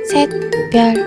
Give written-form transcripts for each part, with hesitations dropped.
샛별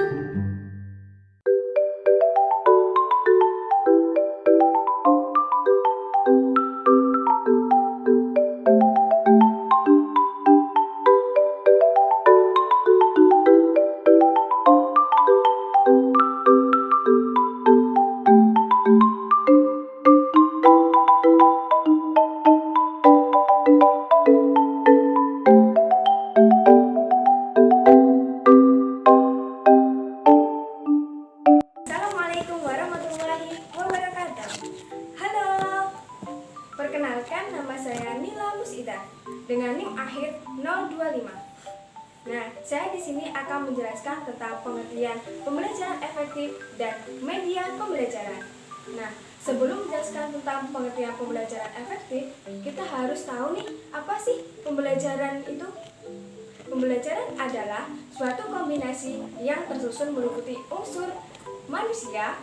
Assalamualaikum warahmatullahi wabarakatuh. Halo, perkenalkan nama saya Nila Musida dengan NIM akhir 025. Nah, saya di sini akan menjelaskan tentang pengertian pembelajaran efektif dan media pembelajaran. Nah, sebelum menjelaskan tentang pengertian pembelajaran efektif, kita harus tahu nih, apa sih pembelajaran itu? Pembelajaran adalah suatu kombinasi yang tersusun meliputi unsur manusia,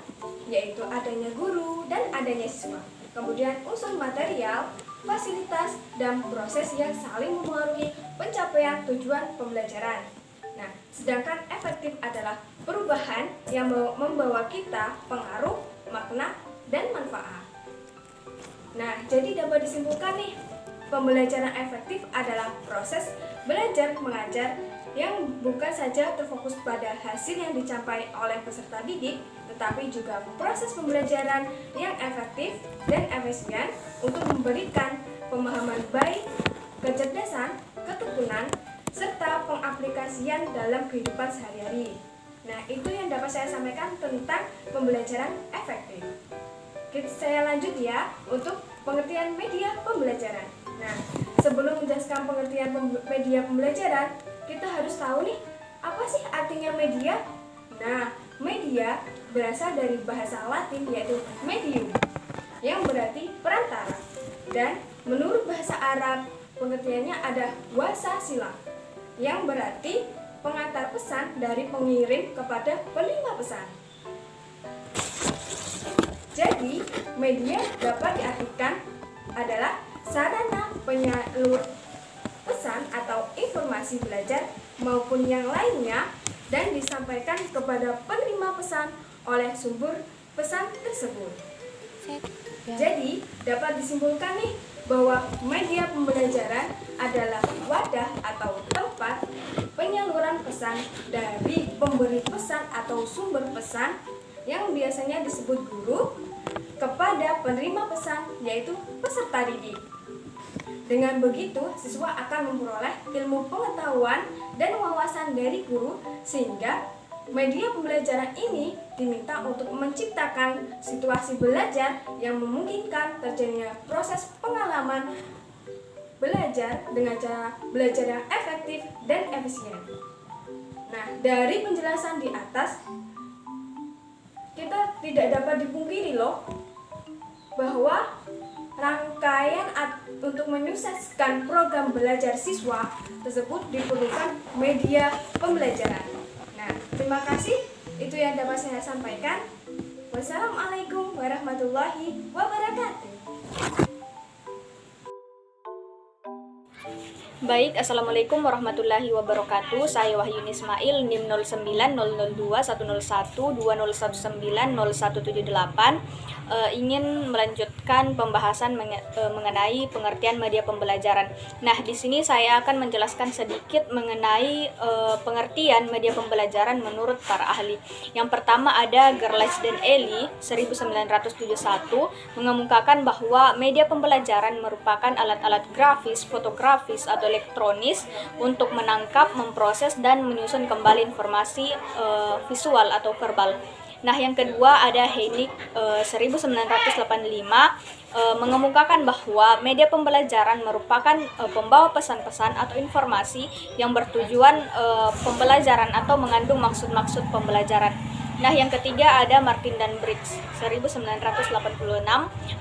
yaitu adanya guru dan adanya siswa. Kemudian unsur material, fasilitas, dan proses yang saling mempengaruhi pencapaian tujuan pembelajaran. Nah, sedangkan efektif adalah perubahan yang membawa kita pengaruh, makna, dan manfaat. Nah, jadi dapat disimpulkan nih, pembelajaran efektif adalah proses belajar mengajar yang bukan saja terfokus pada hasil yang dicapai oleh peserta didik, tetapi juga proses pembelajaran yang efektif dan efisien untuk memberikan pemahaman baik, kecerdasan, ketekunan, serta pengaplikasian dalam kehidupan sehari-hari. Nah, itu yang dapat saya sampaikan tentang pembelajaran efektif. Saya lanjut ya untuk pengertian media pembelajaran. Nah, sebelum menjelaskan pengertian media pembelajaran, kita harus tahu nih, apa sih artinya media? Nah, media berasal dari bahasa Latin yaitu medium, yang berarti perantara. Dan menurut bahasa Arab, pengertiannya ada wasasila, yang berarti pengantar pesan dari pengirim kepada penerima pesan. Jadi, media dapat diartikan adalah sarana penyalur pesan atau informasi belajar maupun yang lainnya dan disampaikan kepada penerima pesan oleh sumber pesan tersebut. Jadi, dapat disimpulkan nih bahwa media pembelajaran adalah wadah atau tempat penyaluran pesan dari pemberi pesan atau sumber pesan yang biasanya disebut guru kepada penerima pesan, yaitu peserta didik. Dengan begitu, siswa akan memperoleh ilmu pengetahuan dan wawasan dari guru, sehingga media pembelajaran ini diminta untuk menciptakan situasi belajar yang memungkinkan terjadinya proses pengalaman belajar dengan cara belajar yang efektif dan efisien. Nah, dari penjelasan di atas, kita tidak dapat dipungkiri loh bahwa rangkaian untuk menyukseskan program belajar siswa tersebut diperlukan media pembelajaran. Nah, terima kasih. Itu yang dapat saya sampaikan. Wassalamualaikum warahmatullahi wabarakatuh. Baik, Assalamualaikum warahmatullahi wabarakatuh. Saya Wahyuni Ismail, NIM 0900210120190178, ingin melanjutkan pembahasan mengenai pengertian media pembelajaran. Nah, di sini saya akan menjelaskan sedikit mengenai pengertian media pembelajaran menurut para ahli. Yang pertama ada Gerlach dan Ely 1971 mengemukakan bahwa media pembelajaran merupakan alat-alat grafis, fotografis, atau elektronis untuk menangkap, memproses, dan menyusun kembali informasi visual atau verbal. Nah, yang kedua ada Heinig 1985 mengemukakan bahwa media pembelajaran merupakan pembawa pesan-pesan atau informasi yang bertujuan pembelajaran atau mengandung maksud-maksud pembelajaran. Nah, yang ketiga ada Martin dan Briggs 1986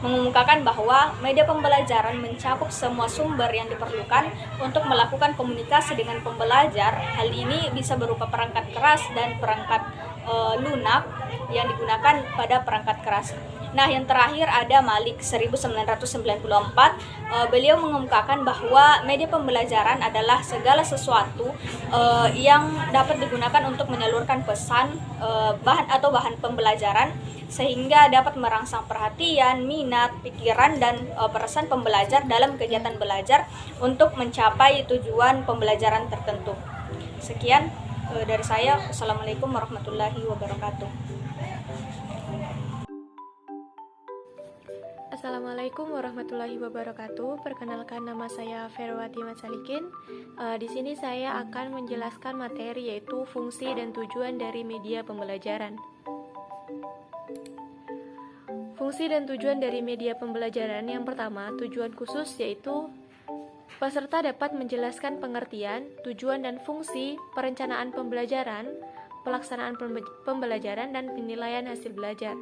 mengemukakan bahwa media pembelajaran mencakup semua sumber yang diperlukan untuk melakukan komunikasi dengan pembelajar. Hal ini bisa berupa perangkat keras dan perangkat lunak yang digunakan pada perangkat keras. Nah, yang terakhir ada Malik 1994. Beliau mengemukakan bahwa media pembelajaran adalah segala sesuatu yang dapat digunakan untuk menyalurkan pesan, bahan pembelajaran sehingga dapat merangsang perhatian, minat, pikiran, dan peran pembelajar dalam kegiatan belajar untuk mencapai tujuan pembelajaran tertentu. Sekian dari saya. Wassalamualaikum warahmatullahi wabarakatuh. Assalamualaikum warahmatullahi wabarakatuh. Perkenalkan, nama saya Ferwati Matsalikin. Di sini saya akan menjelaskan materi yaitu fungsi dan tujuan dari media pembelajaran. Fungsi dan tujuan dari media pembelajaran yang pertama, tujuan khusus yaitu peserta dapat menjelaskan pengertian, tujuan dan fungsi perencanaan pembelajaran, pelaksanaan pembelajaran, dan penilaian hasil belajar.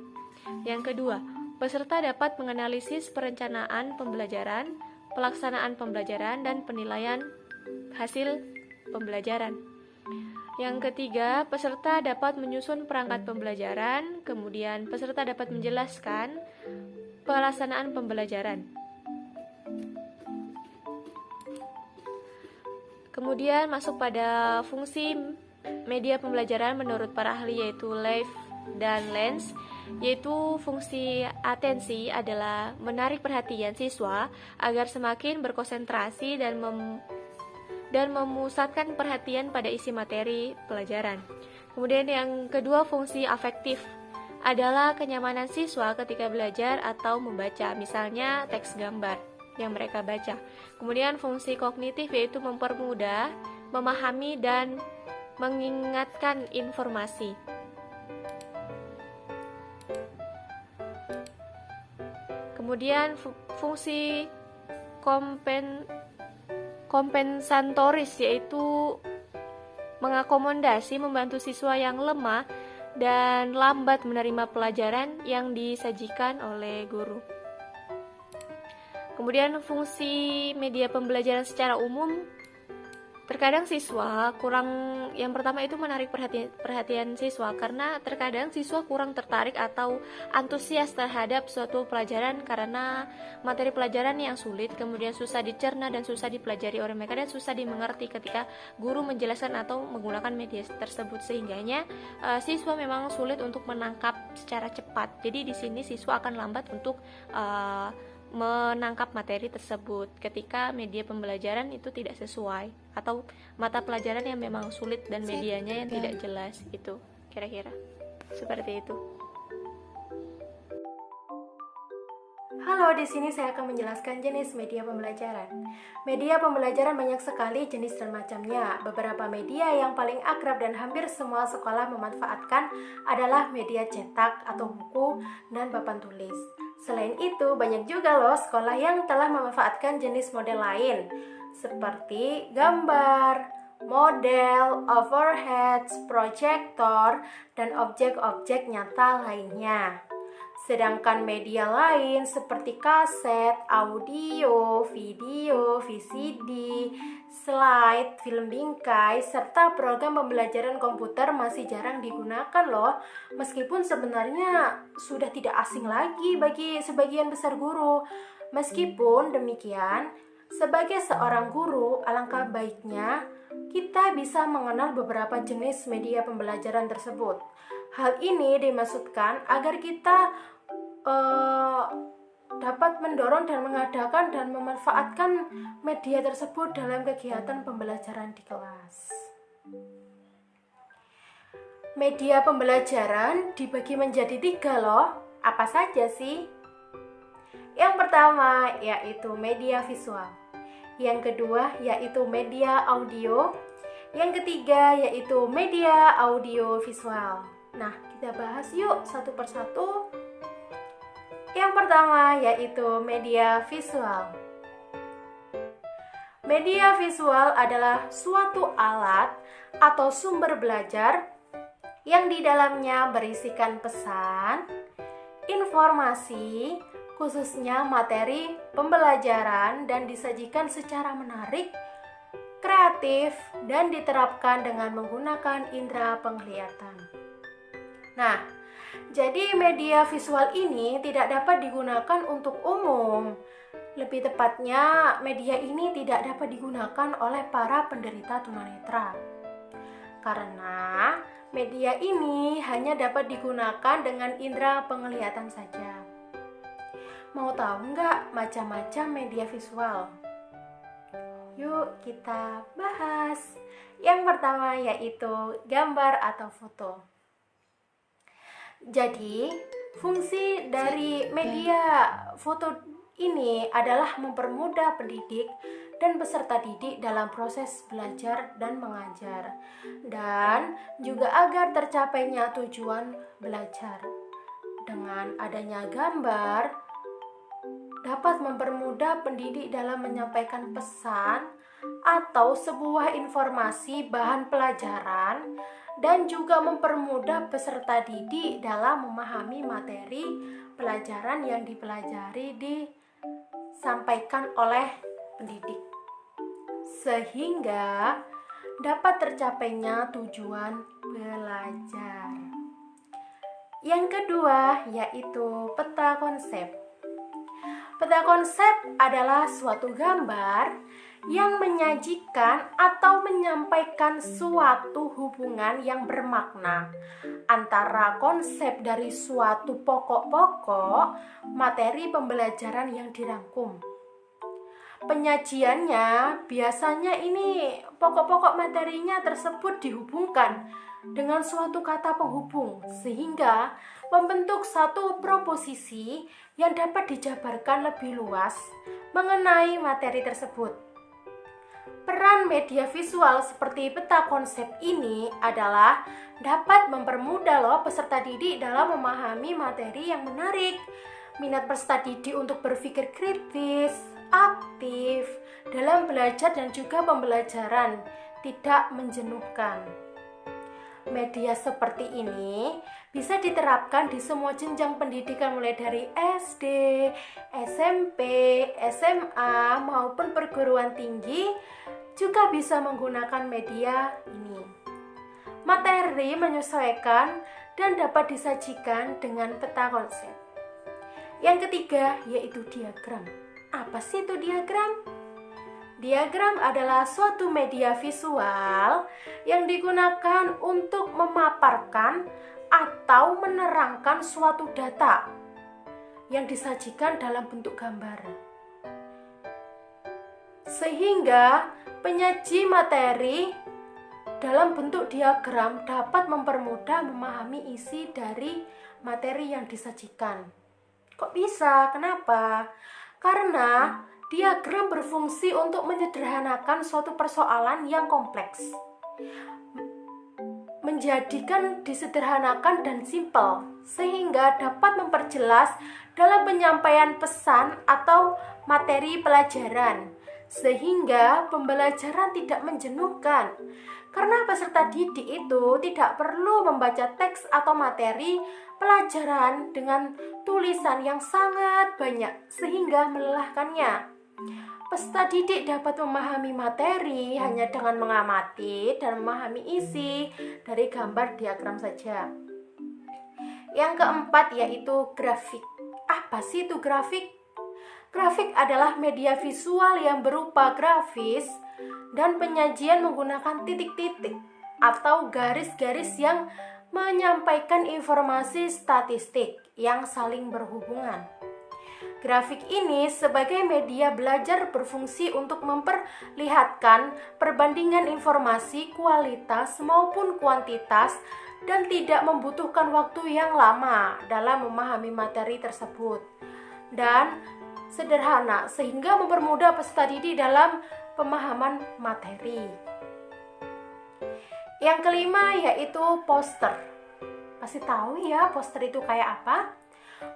Yang kedua, peserta dapat menganalisis perencanaan pembelajaran, pelaksanaan pembelajaran, dan penilaian hasil pembelajaran. Yang ketiga, peserta dapat menyusun perangkat pembelajaran, kemudian peserta dapat menjelaskan pelaksanaan pembelajaran. Kemudian masuk pada fungsi media pembelajaran menurut para ahli yaitu Leif dan Lenz, yaitu fungsi atensi adalah menarik perhatian siswa agar semakin berkonsentrasi dan memusatkan perhatian pada isi materi pelajaran. Kemudian yang kedua, fungsi afektif adalah kenyamanan siswa ketika belajar atau membaca, misalnya teks gambar yang mereka baca. Kemudian fungsi kognitif yaitu mempermudah, memahami, dan mengingatkan informasi. Kemudian fungsi kompensatoris yaitu mengakomodasi, membantu siswa yang lemah dan lambat menerima pelajaran yang disajikan oleh guru. Kemudian fungsi media pembelajaran secara umum, terkadang siswa kurang, yang pertama itu menarik perhatian siswa karena terkadang siswa kurang tertarik atau antusias terhadap suatu pelajaran karena materi pelajaran yang sulit, kemudian susah dicerna dan susah dipelajari oleh mereka dan susah dimengerti ketika guru menjelaskan atau menggunakan media tersebut, sehingganya siswa memang sulit untuk menangkap secara cepat. Jadi di sini siswa akan lambat untuk menangkap materi tersebut ketika media pembelajaran itu tidak sesuai atau mata pelajaran yang memang sulit dan medianya yang tidak jelas, itu kira-kira seperti itu. Halo, di sini saya akan menjelaskan jenis media pembelajaran. Media pembelajaran banyak sekali jenis dan macamnya. Beberapa media yang paling akrab dan hampir semua sekolah memanfaatkan adalah media cetak atau buku dan papan tulis. Selain itu, banyak juga loh sekolah yang telah memanfaatkan jenis model lain, seperti gambar, model, overheads, proyektor, dan objek-objek nyata lainnya. Sedangkan media lain seperti kaset, audio, video, VCD, slide, film bingkai, serta program pembelajaran komputer masih jarang digunakan loh. Meskipun sebenarnya sudah tidak asing lagi bagi sebagian besar guru. Meskipun demikian, sebagai seorang guru, alangkah baiknya kita bisa mengenal beberapa jenis media pembelajaran tersebut. Hal ini dimaksudkan agar kita dapat mendorong dan mengadakan dan memanfaatkan media tersebut dalam kegiatan pembelajaran di kelas. Media pembelajaran dibagi menjadi 3 loh. Apa saja sih? Yang pertama yaitu media visual. Yang kedua yaitu media audio. Yang ketiga yaitu media audio visual. Nah, kita bahas yuk satu persatu. Yang pertama yaitu media visual. Media visual adalah suatu alat atau sumber belajar yang di dalamnya berisikan pesan, informasi, khususnya materi pembelajaran dan disajikan secara menarik, kreatif, dan diterapkan dengan menggunakan indera penglihatan. Nah, Jadi media visual ini tidak dapat digunakan untuk umum. Lebih tepatnya, media ini tidak dapat digunakan oleh para penderita tunanetra. Karena media ini hanya dapat digunakan dengan indera penglihatan saja. Mau tahu nggak macam-macam media visual? Yuk kita bahas. Yang pertama yaitu gambar atau foto. Jadi, fungsi dari media foto ini adalah mempermudah pendidik dan peserta didik dalam proses belajar dan mengajar, dan juga agar tercapainya tujuan belajar. Dengan adanya gambar, dapat mempermudah pendidik dalam menyampaikan pesan atau sebuah informasi bahan pelajaran, dan juga mempermudah peserta didik dalam memahami materi pelajaran yang dipelajari disampaikan oleh pendidik, sehingga dapat tercapainya tujuan belajar. Yang kedua yaitu peta konsep. Peta konsep adalah suatu gambar yang menyajikan atau menyampaikan suatu hubungan yang bermakna antara konsep dari suatu pokok-pokok materi pembelajaran yang dirangkum. Penyajiannya biasanya ini pokok-pokok materinya tersebut dihubungkan dengan suatu kata penghubung sehingga membentuk satu proposisi yang dapat dijabarkan lebih luas mengenai materi tersebut. Peran media visual seperti peta konsep ini adalah dapat mempermudah peserta didik dalam memahami materi yang menarik, minat peserta didik untuk berpikir kritis, aktif dalam belajar dan juga pembelajaran, tidak menjenuhkan. Media seperti ini bisa diterapkan di semua jenjang pendidikan mulai dari SD, SMP, SMA maupun perguruan tinggi juga bisa menggunakan media ini. Materi menyesuaikan dan dapat disajikan dengan peta konsep. Yang ketiga yaitu diagram. Apa sih itu diagram? Diagram adalah suatu media visual yang digunakan untuk memaparkan atau menerangkan suatu data yang disajikan dalam bentuk gambar. Sehingga penyaji materi dalam bentuk diagram dapat mempermudah memahami isi dari materi yang disajikan. Kok bisa? Kenapa? Karena diagram berfungsi untuk menyederhanakan suatu persoalan yang kompleks, menjadikan disederhanakan dan simpel, sehingga dapat memperjelas dalam penyampaian pesan atau materi pelajaran, sehingga pembelajaran tidak menjenuhkan. Karena peserta didik itu tidak perlu membaca teks atau materi pelajaran dengan tulisan yang sangat banyak sehingga melelahkannya. Peserta didik dapat memahami materi hanya dengan mengamati dan memahami isi dari gambar diagram saja. Yang keempat yaitu grafik. Apa sih itu grafik? Grafik adalah media visual yang berupa grafis dan penyajian menggunakan titik-titik atau garis-garis yang menyampaikan informasi statistik yang saling berhubungan. Grafik ini sebagai media belajar berfungsi untuk memperlihatkan perbandingan informasi kualitas maupun kuantitas dan tidak membutuhkan waktu yang lama dalam memahami materi tersebut, dan sederhana sehingga mempermudah peserta didik dalam pemahaman materi. Yang kelima yaitu poster. Pasti tahu ya poster itu kayak apa?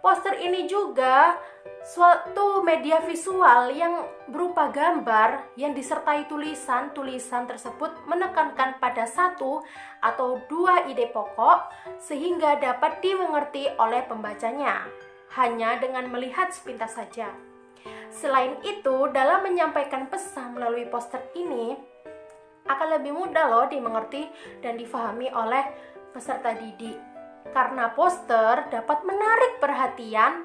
Poster ini juga suatu media visual yang berupa gambar yang disertai tulisan. Tulisan tersebut menekankan pada satu atau dua ide pokok sehingga dapat dimengerti oleh pembacanya hanya dengan melihat sepintas saja. Selain itu, dalam menyampaikan pesan melalui poster ini akan lebih mudah dimengerti dan difahami oleh peserta didik. karena poster dapat menarik perhatian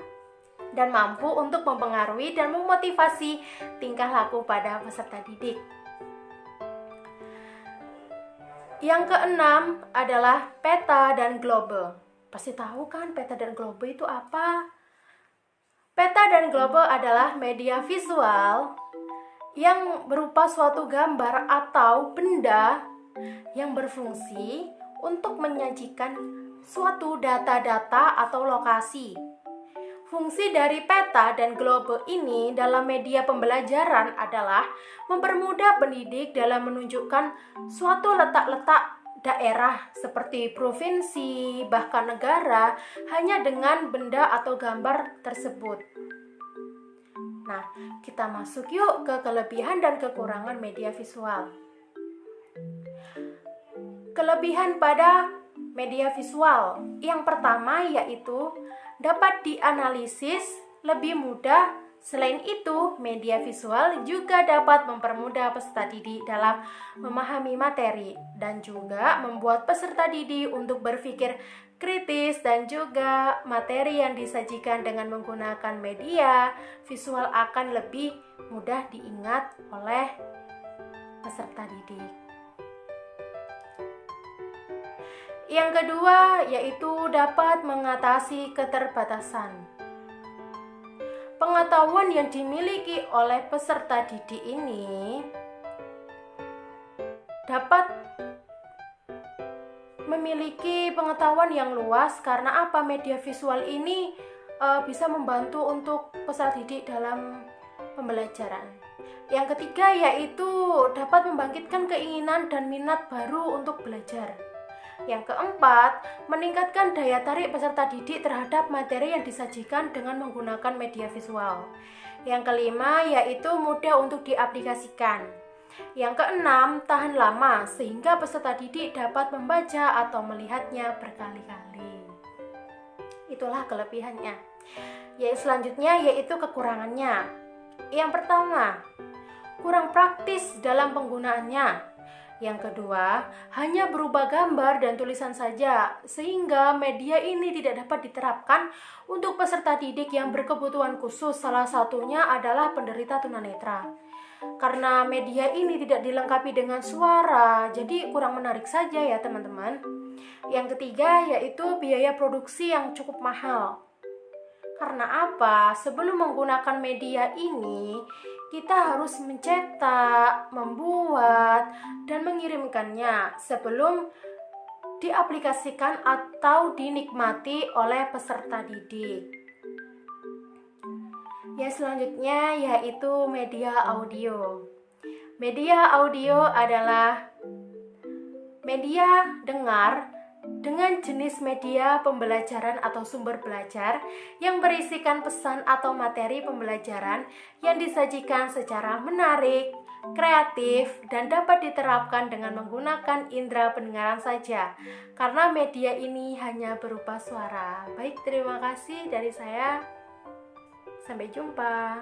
dan mampu untuk mempengaruhi dan memotivasi tingkah laku pada peserta didik. Yang keenam adalah peta dan globe. Pasti tahu kan peta dan globe itu apa? Peta dan globe adalah media visual yang berupa suatu gambar atau benda yang berfungsi untuk menyajikan suatu data-data atau lokasi. Fungsi dari peta dan globe ini dalam media pembelajaran adalah mempermudah pendidik dalam menunjukkan suatu letak-letak daerah seperti provinsi, bahkan negara, hanya dengan benda atau gambar tersebut. Nah, kita masuk yuk ke kelebihan dan kekurangan media visual. Kelebihan pada media visual yang pertama yaitu dapat dianalisis lebih mudah. Selain itu, media visual juga dapat mempermudah peserta didik dalam memahami materi dan juga membuat peserta didik untuk berpikir kritis, dan juga materi yang disajikan dengan menggunakan media visual akan lebih mudah diingat oleh peserta didik. Yang kedua yaitu dapat mengatasi keterbatasan. Pengetahuan yang dimiliki oleh peserta didik ini dapat memiliki pengetahuan yang luas karena apa? Media visual ini bisa membantu untuk peserta didik dalam pembelajaran. Yang ketiga yaitu dapat membangkitkan keinginan dan minat baru untuk belajar. Yang keempat, meningkatkan daya tarik peserta didik terhadap materi yang disajikan dengan menggunakan media visual. Yang kelima, yaitu mudah untuk diaplikasikan. Yang keenam, tahan lama sehingga peserta didik dapat membaca atau melihatnya berkali-kali. Itulah kelebihannya. Selanjutnya yaitu kekurangannya. Yang pertama, kurang praktis dalam penggunaannya. Yang kedua, hanya berupa gambar dan tulisan saja, sehingga media ini tidak dapat diterapkan untuk peserta didik yang berkebutuhan khusus. Salah satunya adalah penderita tunanetra. Karena media ini tidak dilengkapi dengan suara, jadi kurang menarik saja ya teman-teman. Yang ketiga yaitu biaya produksi yang cukup mahal. Karena apa? Sebelum menggunakan media ini, kita harus mencetak, membuat, dan mengirimkannya sebelum diaplikasikan atau dinikmati oleh peserta didik. Yang selanjutnya yaitu media audio. Media audio adalah media dengar dengan jenis media pembelajaran atau sumber belajar yang berisikan pesan atau materi pembelajaran yang disajikan secara menarik, kreatif, dan dapat diterapkan dengan menggunakan indera pendengaran saja, karena media ini hanya berupa suara. Baik, terima kasih dari saya. Sampai jumpa.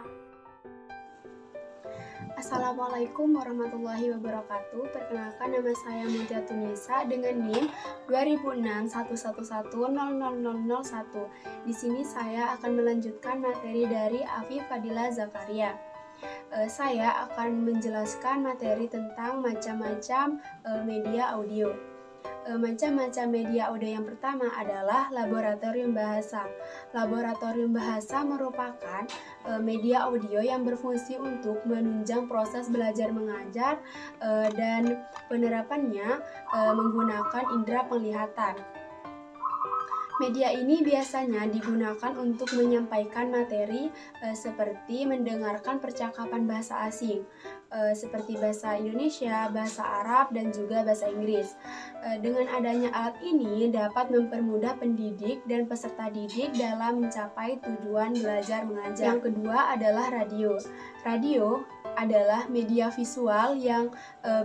Assalamualaikum warahmatullahi wabarakatuh. Perkenalkan, nama saya Mujatunisa dengan NIM 200611100001. Di sini saya akan melanjutkan materi dari Afif Fadila Zakaria. Saya akan menjelaskan materi tentang macam-macam media audio. Macam-macam media audio yang pertama adalah laboratorium bahasa. Laboratorium bahasa merupakan media audio yang berfungsi untuk menunjang proses belajar mengajar dan penerapannya menggunakan indera penglihatan. Media ini biasanya digunakan untuk menyampaikan materi seperti mendengarkan percakapan bahasa asing, seperti bahasa Indonesia, bahasa Arab, dan juga bahasa Inggris. Dengan adanya alat ini dapat mempermudah pendidik dan peserta didik dalam mencapai tujuan belajar mengajar. Yang kedua adalah radio. Radio adalah media visual yang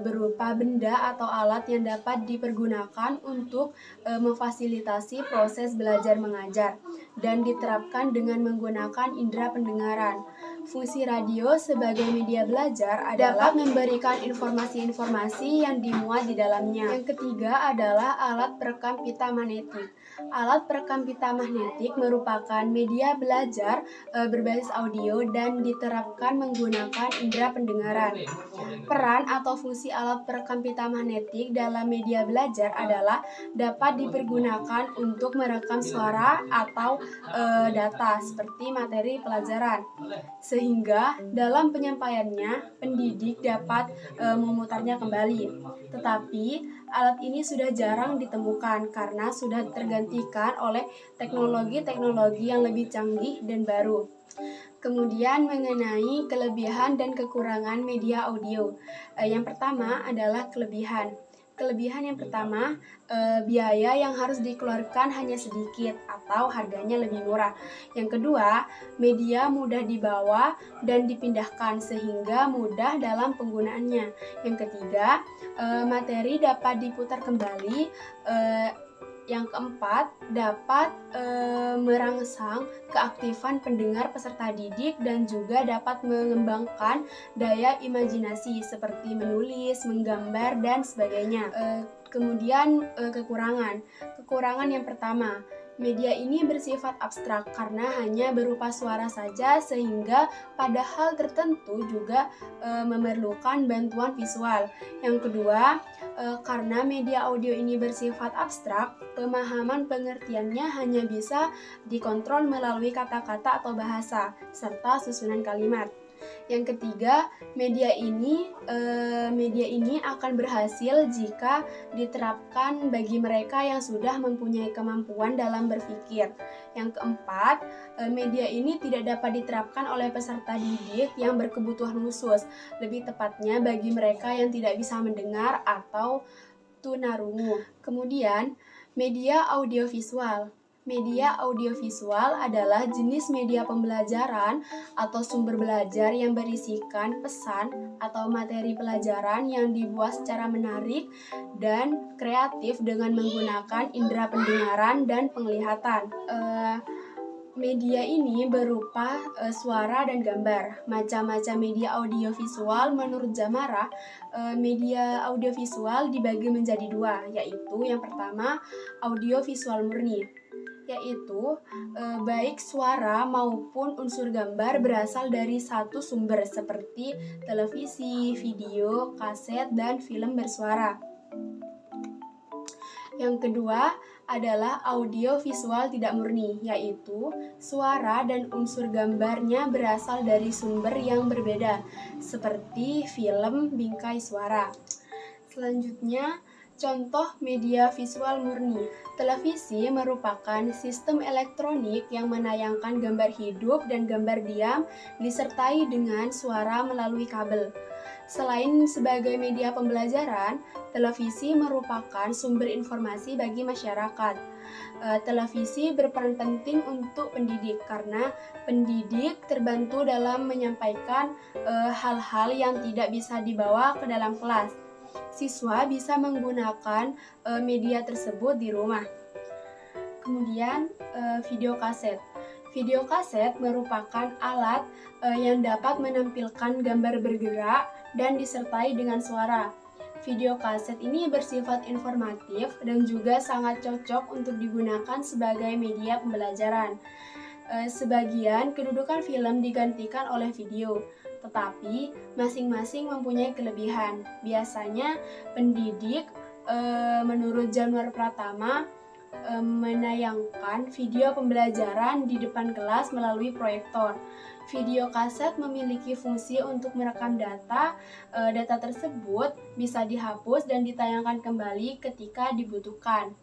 berupa benda atau alat yang dapat dipergunakan untuk memfasilitasi proses belajar mengajar dan diterapkan dengan menggunakan indera pendengaran. Fungsi radio sebagai media belajar adalah memberikan informasi-informasi yang dimuat di dalamnya. Yang ketiga adalah alat perekam pita magnetik. Alat perekam pita magnetik merupakan media belajar berbasis audio dan diterapkan menggunakan indera pendengaran. Peran atau fungsi alat perekam pita magnetik dalam media belajar adalah dapat dipergunakan untuk merekam suara atau data seperti materi pelajaran. Sehingga dalam penyampaiannya pendidik dapat memutarnya kembali. Tetapi alat ini sudah jarang ditemukan karena sudah tergantikan oleh teknologi-teknologi yang lebih canggih dan baru. Kemudian mengenai kelebihan dan kekurangan media audio. Yang pertama adalah kelebihan. Kelebihan yang pertama, biaya yang harus dikeluarkan hanya sedikit atau harganya lebih murah. Yang kedua, media mudah dibawa dan dipindahkan sehingga mudah dalam penggunaannya. Yang ketiga, materi dapat diputar kembali. Yang keempat, dapat merangsang keaktifan pendengar peserta didik dan juga dapat mengembangkan daya imajinasi seperti menulis, menggambar, dan sebagainya. Kemudian kekurangan. Kekurangan yang pertama, media ini bersifat abstrak karena hanya berupa suara saja sehingga pada hal tertentu juga memerlukan bantuan visual. Yang kedua, karena media audio ini bersifat abstrak, pemahaman pengertiannya hanya bisa dikontrol melalui kata-kata atau bahasa serta susunan kalimat. Yang ketiga, media ini akan berhasil jika diterapkan bagi mereka yang sudah mempunyai kemampuan dalam berpikir. Yang keempat, media ini tidak dapat diterapkan oleh peserta didik yang berkebutuhan khusus, lebih tepatnya bagi mereka yang tidak bisa mendengar atau tunarungu. Kemudian, media audiovisual. Media audiovisual adalah jenis media pembelajaran atau sumber belajar yang berisikan pesan atau materi pelajaran yang dibuat secara menarik dan kreatif dengan menggunakan indera pendengaran dan penglihatan. Media ini berupa suara dan gambar. Macam-macam media audiovisual menurut Jamara, media audiovisual dibagi menjadi dua, yaitu yang pertama audiovisual murni, yaitu baik suara maupun unsur gambar berasal dari satu sumber seperti televisi, video, kaset, dan film bersuara. Yang kedua adalah audio visual tidak murni, yaitu suara dan unsur gambarnya berasal dari sumber yang berbeda, seperti film, bingkai suara. Selanjutnya, contoh media visual murni. Televisi merupakan sistem elektronik yang menayangkan gambar hidup dan gambar diam disertai dengan suara melalui kabel. Selain sebagai media pembelajaran, televisi merupakan sumber informasi bagi masyarakat. Televisi berperan penting untuk pendidik karena pendidik terbantu dalam menyampaikan hal-hal yang tidak bisa dibawa ke dalam kelas. Siswa bisa menggunakan media tersebut di rumah. Kemudian video kaset. Video kaset merupakan alat yang dapat menampilkan gambar bergerak dan disertai dengan suara. Video kaset ini bersifat informatif dan juga sangat cocok untuk digunakan sebagai media pembelajaran. Sebagian kedudukan film digantikan oleh video, tetapi masing-masing mempunyai kelebihan. Biasanya pendidik menurut Januar Pratama menayangkan video pembelajaran di depan kelas melalui proyektor. Video kaset memiliki fungsi untuk merekam data. Data tersebut bisa dihapus dan ditayangkan kembali ketika dibutuhkan.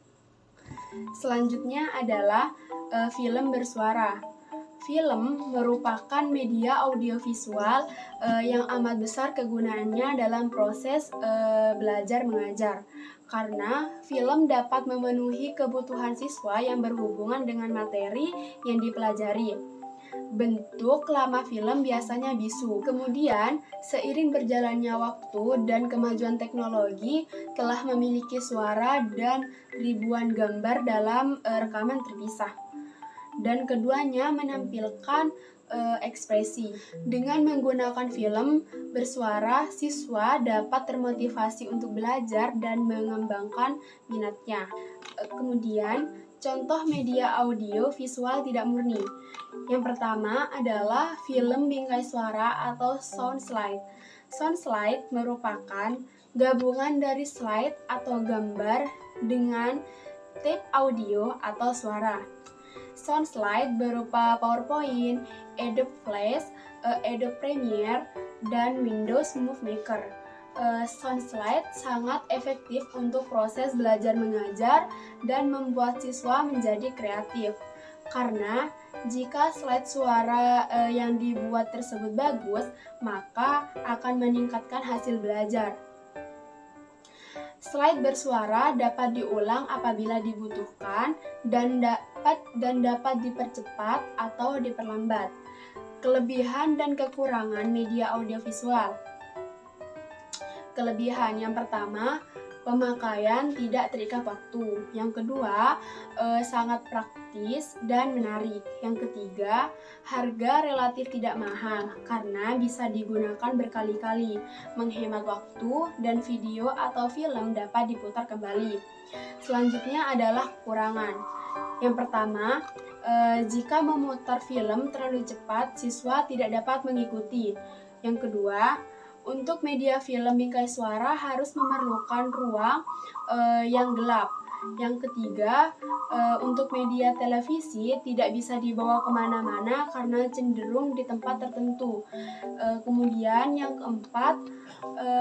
Selanjutnya adalah film bersuara. Film merupakan media audiovisual yang amat besar kegunaannya dalam proses belajar mengajar. Karena film dapat memenuhi kebutuhan siswa yang berhubungan dengan materi yang dipelajari. Bentuk lama film biasanya bisu. Kemudian, seiring berjalannya waktu dan kemajuan teknologi telah memiliki suara dan ribuan gambar dalam rekaman terpisah. Dan keduanya menampilkan ekspresi. Dengan menggunakan film bersuara, siswa dapat termotivasi untuk belajar dan mengembangkan minatnya. Kemudian, contoh media audio visual tidak murni. Yang pertama adalah film bingkai suara atau sound slide. Sound slide merupakan gabungan dari slide atau gambar dengan tape audio atau suara. Sound slide berupa PowerPoint, Adobe Flash, Adobe Premiere, dan Windows Movie Maker. Sound slide sangat efektif untuk proses belajar mengajar dan membuat siswa menjadi kreatif. Karena jika slide suara yang dibuat tersebut bagus, maka akan meningkatkan hasil belajar. Slide bersuara dapat diulang apabila dibutuhkan dan dapat dipercepat atau diperlambat. Kelebihan dan kekurangan media audiovisual. Kelebihan yang pertama, pemakaian tidak terikat waktu. Yang kedua, sangat praktis dan menarik. Yang ketiga, harga relatif tidak mahal karena bisa digunakan berkali-kali, menghemat waktu, dan video atau film dapat diputar kembali. Selanjutnya adalah kekurangan. Yang pertama, jika memutar film terlalu cepat, siswa tidak dapat mengikuti. Yang kedua, untuk media film bingkai suara harus memerlukan ruang yang gelap. Yang ketiga, untuk media televisi tidak bisa dibawa kemana-mana karena cenderung di tempat tertentu. Kemudian yang keempat,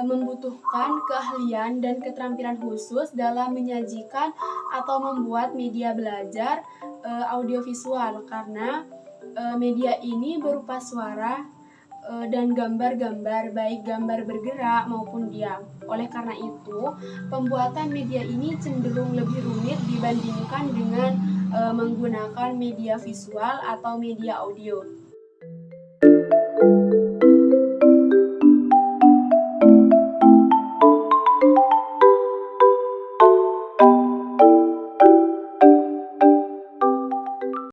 membutuhkan keahlian dan keterampilan khusus dalam menyajikan atau membuat media belajar audiovisual karena media ini berupa suara dan gambar-gambar, baik gambar bergerak maupun diam. Oleh karena itu, pembuatan media ini cenderung lebih rumit dibandingkan dengan menggunakan media visual atau media audio.